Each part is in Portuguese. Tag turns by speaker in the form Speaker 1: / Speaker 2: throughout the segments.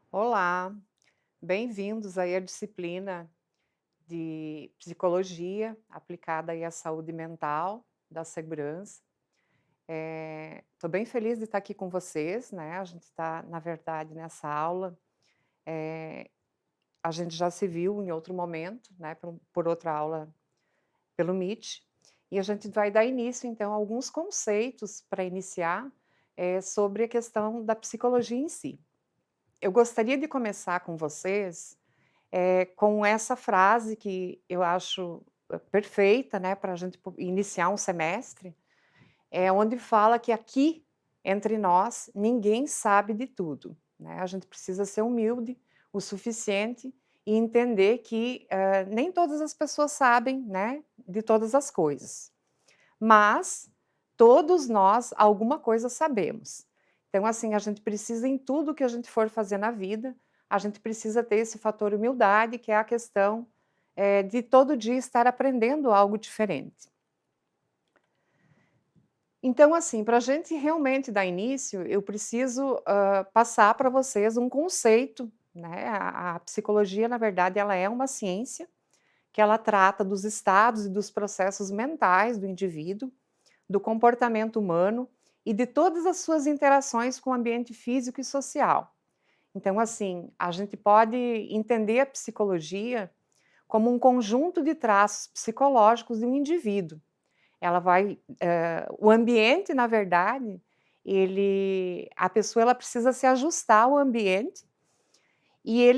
Speaker 1: Olá, bem-vindos aí à disciplina de psicologia aplicada aí à saúde mental, da segurança. Estou bem feliz de estar aqui com vocês, né? A gente está, na verdade, nessa aula. eh, a gente já se viu em outro momento, né? Por outra aula pelo Meet, e a gente vai dar início, então, a alguns conceitos para iniciar sobre a questão da psicologia em si. Eu gostaria de começar com vocês com essa frase que eu acho, perfeita, né, para a gente iniciar um semestre, onde fala que aqui, entre nós, ninguém sabe de tudo, né, a gente precisa ser humilde o suficiente e entender que, nem todas as pessoas sabem, né, de todas as coisas, mas todos nós alguma coisa sabemos. Então, assim, a gente precisa em tudo que a gente for fazer na vida, a gente precisa ter esse fator humildade, que é a questão, de todo dia estar aprendendo algo diferente. Então, assim, para a gente realmente dar início, eu preciso, passar para vocês um conceito, né, a psicologia, na verdade, ela é uma ciência, que ela trata dos estados e dos processos mentais do indivíduo, do comportamento humano e de todas as suas interações com o ambiente físico e social. Então, assim, a gente pode entender a psicologia como um conjunto de traços psicológicos de um indivíduo. Ela vai, o ambiente, na verdade, a pessoa ela precisa se ajustar ao ambiente e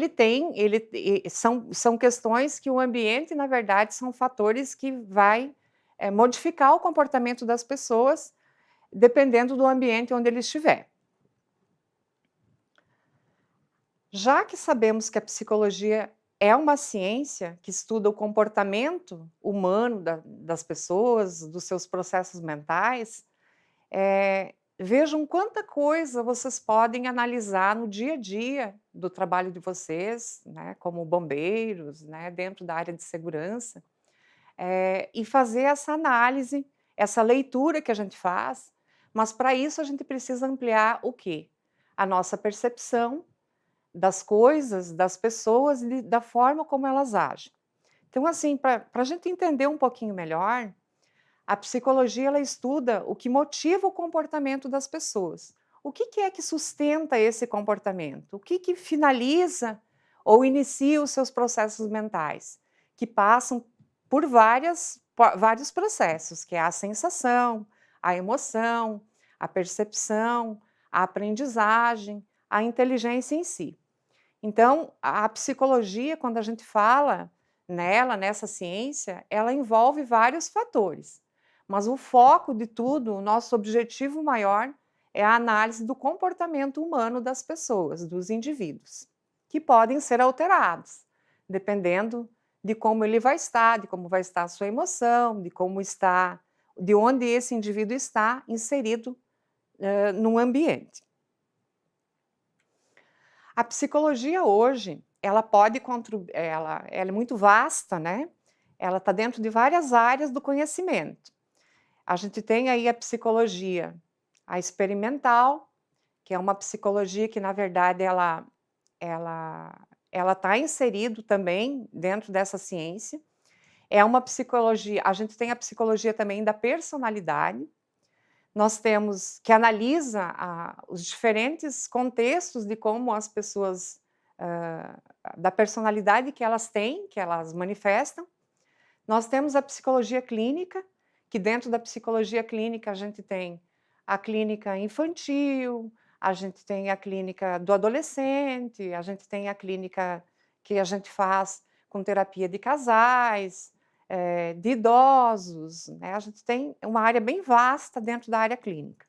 Speaker 1: são questões que o ambiente, na verdade, são fatores que vai modificar o comportamento das pessoas dependendo do ambiente onde ele estiver. Já que sabemos que a psicologia é uma ciência que estuda o comportamento humano das pessoas, dos seus processos mentais, vejam quanta coisa vocês podem analisar no dia a dia do trabalho de vocês, né, como bombeiros, né, dentro da área de segurança, e fazer essa análise, essa leitura que a gente faz, mas para isso a gente precisa ampliar o quê? A nossa percepção das coisas, das pessoas e da forma como elas agem. Então, assim, para a gente entender um pouquinho melhor, a psicologia ela estuda o que motiva o comportamento das pessoas. O que é que sustenta esse comportamento? O que finaliza ou inicia os seus processos mentais? Que passam por vários processos, que é a sensação, a emoção, a percepção, a aprendizagem, a inteligência em si. Então, a psicologia, quando a gente fala nela, nessa ciência, ela envolve vários fatores. Mas o foco de tudo, o nosso objetivo maior, é a análise do comportamento humano das pessoas, dos indivíduos, que podem ser alterados, dependendo de como ele vai estar, de como vai estar a sua emoção, de onde esse indivíduo está inserido, num ambiente. A psicologia hoje, ela pode ela é muito vasta, né, ela está dentro de várias áreas do conhecimento. A gente tem aí a psicologia, a experimental, que é uma psicologia que na verdade ela ela está inserido também dentro dessa ciência. É uma psicologia a gente tem a psicologia também da personalidade, nós temos que analisa os diferentes contextos de como as pessoas, da personalidade que elas têm, que elas manifestam. Nós temos a psicologia clínica, que dentro da psicologia clínica a gente tem a clínica infantil, a gente tem a clínica do adolescente, a gente tem a clínica que a gente faz com terapia de casais, de idosos, né, a gente tem uma área bem vasta dentro da área clínica.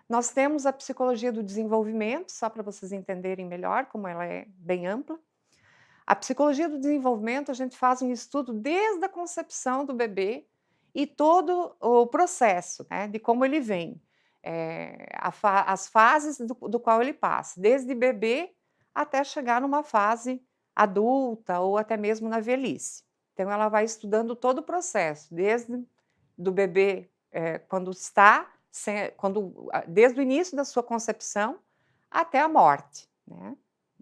Speaker 1: Nós temos a psicologia do desenvolvimento, só para vocês entenderem melhor como ela é bem ampla. A psicologia do desenvolvimento, a gente faz um estudo desde a concepção do bebê e todo o processo, né, de como ele vem, as fases do qual ele passa, desde bebê até chegar numa fase adulta ou até mesmo na velhice. Então ela vai estudando todo o processo, desde do bebê, quando está desde o início da sua concepção até a morte, né.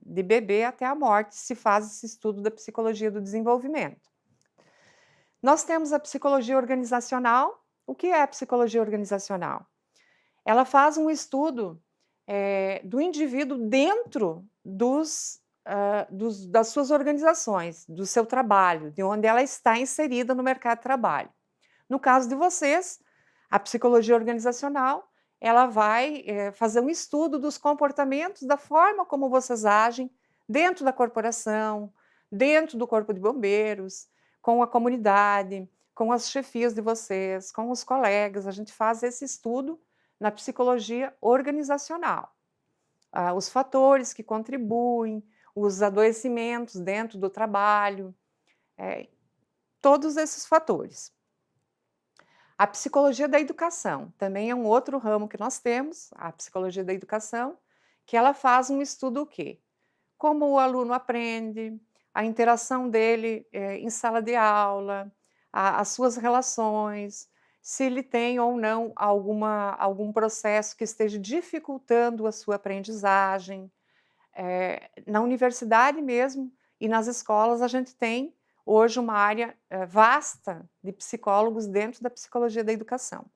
Speaker 1: de bebê até a morte se faz esse estudo da psicologia do desenvolvimento. Nós temos a psicologia organizacional. O que é a psicologia organizacional? Ela faz um estudo, do indivíduo dentro das suas organizações, do seu trabalho, de onde ela está inserida no mercado de trabalho. No caso de vocês, a psicologia organizacional, ela vai, fazer um estudo dos comportamentos, da forma como vocês agem dentro da corporação, dentro do corpo de bombeiros, com a comunidade, com as chefias de vocês, com os colegas. A gente faz esse estudo na psicologia organizacional. Os fatores que contribuem, os adoecimentos dentro do trabalho, todos esses fatores. A psicologia da educação também é um outro ramo que nós temos, a psicologia da educação, que ela faz um estudo o quê? Como o aluno aprende, a interação dele, em sala de aula, as suas relações, se ele tem ou não algum processo que esteja dificultando a sua aprendizagem. Na universidade mesmo e nas escolas a gente tem hoje uma área, vasta de psicólogos dentro da psicologia da educação.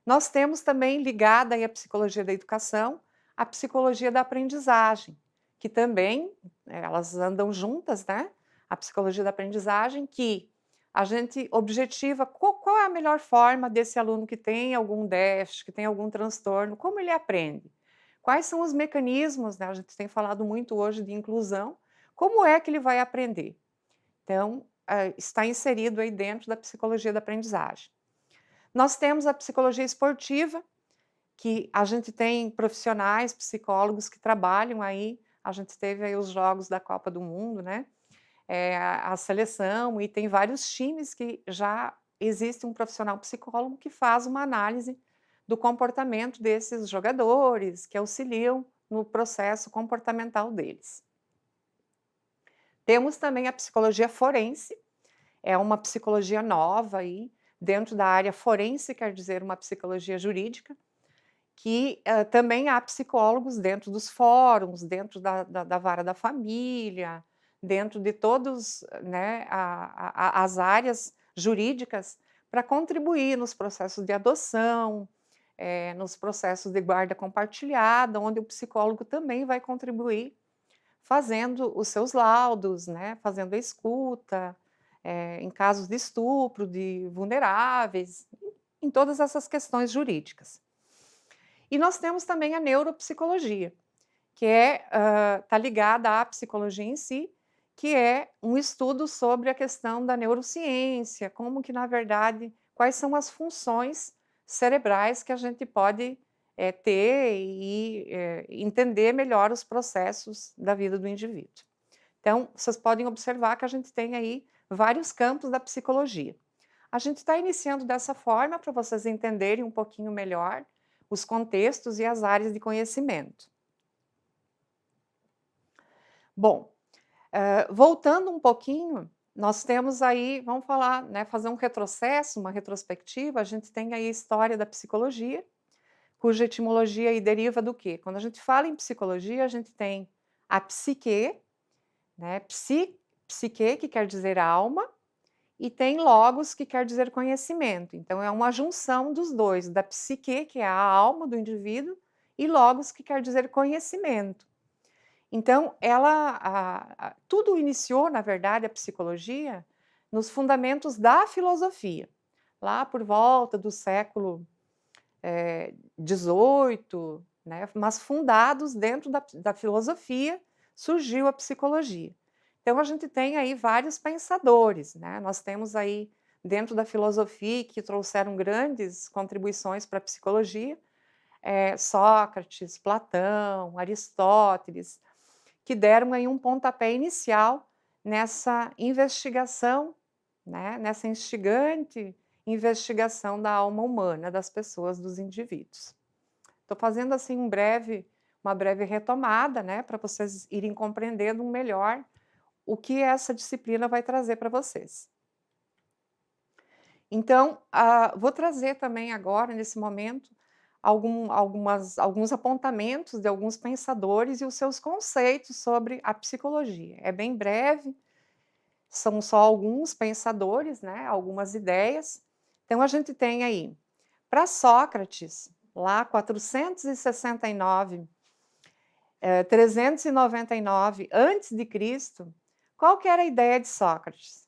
Speaker 1: Nós temos também ligada aí à psicologia da educação, a psicologia da aprendizagem, que também, elas andam juntas, né, a psicologia da aprendizagem, que a gente objetiva qual é a melhor forma desse aluno que tem algum déficit, que tem algum transtorno, como ele aprende. Quais são os mecanismos, né, a gente tem falado muito hoje de inclusão, como é que ele vai aprender? Então, está inserido aí dentro da psicologia da aprendizagem. Nós temos a psicologia esportiva, que a gente tem profissionais, psicólogos que trabalham aí, a gente teve aí os jogos da Copa do Mundo, né, a seleção, e tem vários times que já existe um profissional psicólogo que faz uma análise do comportamento desses jogadores, que auxiliam no processo comportamental deles. Temos também a psicologia forense, é uma psicologia nova aí, dentro da área forense, quer dizer, uma psicologia jurídica, que também há psicólogos dentro dos fóruns, dentro da vara da família, dentro de todos, né, as áreas jurídicas, para contribuir nos processos de adoção, nos processos de guarda compartilhada, onde o psicólogo também vai contribuir fazendo os seus laudos, né, fazendo a escuta, em casos de estupro, de vulneráveis, em todas essas questões jurídicas. E nós temos também a neuropsicologia, que está ligada à psicologia em si, que é um estudo sobre a questão da neurociência, como que, na verdade, quais são as funções cerebrais que a gente pode ter e entender melhor os processos da vida do indivíduo. Então, vocês podem observar que a gente tem aí vários campos da psicologia. A gente está iniciando dessa forma para vocês entenderem um pouquinho melhor os contextos e as áreas de conhecimento. Bom, voltando um pouquinho, nós temos aí, vamos falar, né, fazer um retrocesso, uma retrospectiva, a gente tem aí a história da psicologia, cuja etimologia aí deriva do quê? Quando a gente fala em psicologia, a gente tem a psique, né, psique, que quer dizer alma, e tem logos, que quer dizer conhecimento. Então, é uma junção dos dois, da psique, que é a alma do indivíduo, e logos, que quer dizer conhecimento. Então, tudo iniciou, na verdade, a psicologia, nos fundamentos da filosofia, lá por volta do século XVIII, né, mas fundados dentro da filosofia, surgiu a psicologia. Então, a gente tem aí vários pensadores, né? Nós temos aí, dentro da filosofia, que trouxeram grandes contribuições para a psicologia, Sócrates, Platão, Aristóteles, que deram aí um pontapé inicial nessa investigação, né? Nessa instigante investigação da alma humana, das pessoas, dos indivíduos. Estou fazendo assim uma breve retomada, né, para vocês irem compreendendo melhor o que essa disciplina vai trazer para vocês. Então, vou trazer também agora, nesse momento, alguns apontamentos de alguns pensadores e os seus conceitos sobre a psicologia. É bem breve, são só alguns pensadores, né, algumas ideias. Então a gente tem aí, para Sócrates, lá 469, 399 antes de Cristo, qual que era a ideia de Sócrates?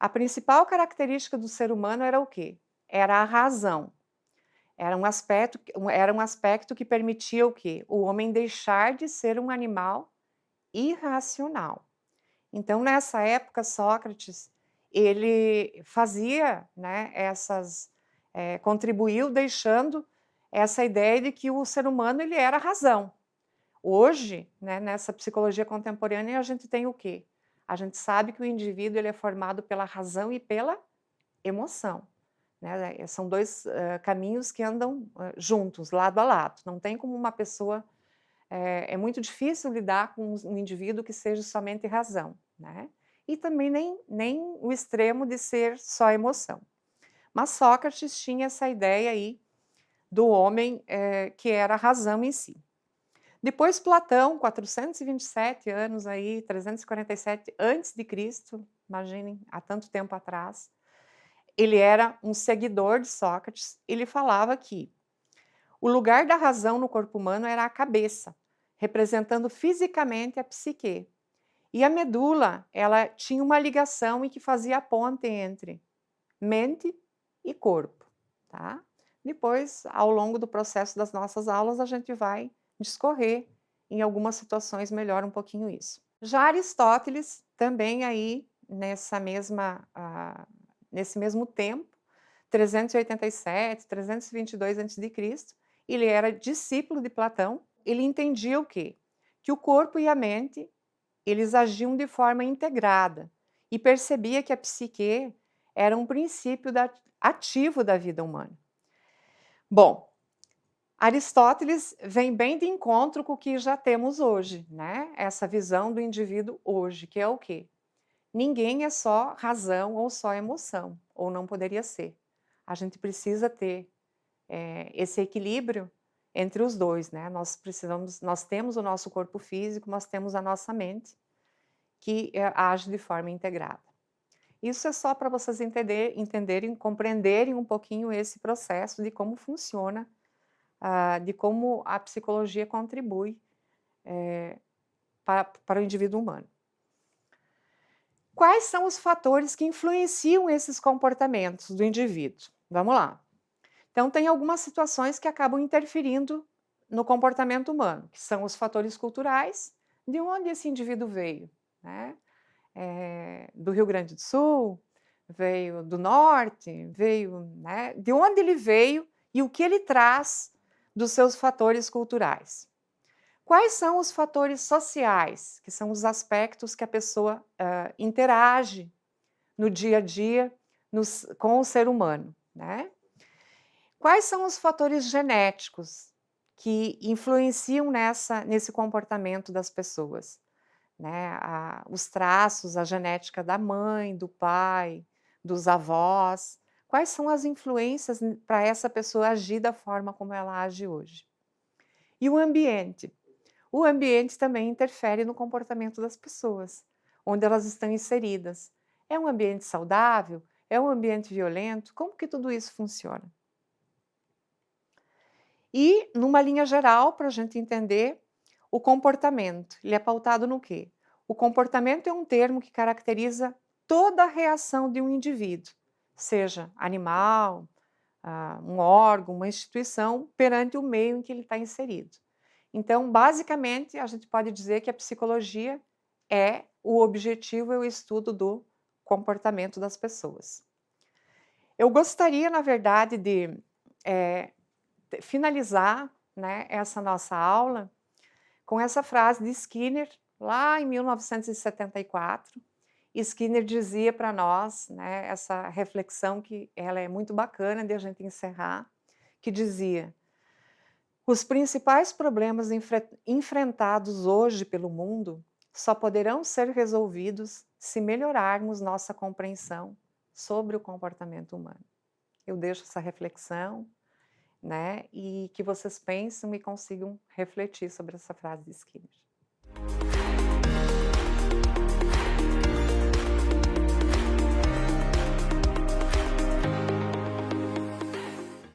Speaker 1: A principal característica do ser humano era o quê? Era a razão. Era um aspecto que permitia o quê? O homem deixar de ser um animal irracional. Então, nessa época, Sócrates, ele fazia, né, contribuiu deixando essa ideia de que o ser humano ele era a razão. Hoje, né, nessa psicologia contemporânea, a gente tem o quê? A gente sabe que o indivíduo ele é formado pela razão e pela emoção. Né? São dois caminhos que andam juntos, lado a lado. Não tem como uma pessoa... É muito difícil lidar com um indivíduo que seja somente razão. Né? E também nem o extremo de ser só emoção. Mas Sócrates tinha essa ideia aí do homem que era a razão em si. Depois Platão, 427 anos aí, 347 antes de Cristo, imaginem, há tanto tempo atrás, ele era um seguidor de Sócrates, ele falava que o lugar da razão no corpo humano era a cabeça, representando fisicamente a psique. E a medula, ela tinha uma ligação e que fazia a ponte entre mente e corpo, tá? Depois, ao longo do processo das nossas aulas, a gente vai discorrer em algumas situações melhor um pouquinho isso. Já Aristóteles, também aí nesse mesmo tempo, 387, 322 a.C., ele era discípulo de Platão, ele entendia o quê? Que o corpo e a mente, eles agiam de forma integrada e percebia que a psique era um princípio ativo da vida humana. Bom, Aristóteles vem bem de encontro com o que já temos hoje, né? Essa visão do indivíduo hoje, que é o quê? Ninguém é só razão ou só emoção, ou não poderia ser. A gente precisa ter esse equilíbrio entre os dois, né? Nós temos o nosso corpo físico, nós temos a nossa mente, que age de forma integrada. Isso é só para vocês entenderem, compreenderem um pouquinho esse processo de como funciona, de como a psicologia contribui para o indivíduo humano. Quais são os fatores que influenciam esses comportamentos do indivíduo? Vamos lá. Então, tem algumas situações que acabam interferindo no comportamento humano, que são os fatores culturais, de onde esse indivíduo veio, né? Do Rio Grande do Sul, veio do Norte, veio, né? De onde ele veio e o que ele traz dos seus fatores culturais. Quais são os fatores sociais, que são os aspectos que a pessoa interage no dia a dia com o ser humano, né? Quais são os fatores genéticos que influenciam nesse comportamento das pessoas? Né? Os traços, a genética da mãe, do pai, dos avós. Quais são as influências para essa pessoa agir da forma como ela age hoje? E o ambiente? O ambiente também interfere no comportamento das pessoas, onde elas estão inseridas. É um ambiente saudável? É um ambiente violento? Como que tudo isso funciona? E, numa linha geral, para a gente entender, o comportamento, ele é pautado no quê? O comportamento é um termo que caracteriza toda a reação de um indivíduo, seja animal, um órgão, uma instituição, perante o meio em que ele está inserido. Então, basicamente, a gente pode dizer que a psicologia o objetivo é o estudo do comportamento das pessoas. Eu gostaria, na verdade, de finalizar, né, essa nossa aula com essa frase de Skinner, lá em 1974. Skinner dizia para nós, né, essa reflexão que ela é muito bacana de a gente encerrar, que dizia: os principais problemas enfrentados hoje pelo mundo só poderão ser resolvidos se melhorarmos nossa compreensão sobre o comportamento humano. Eu deixo essa reflexão. né, e que vocês pensam e consigam refletir sobre essa frase de Skinner.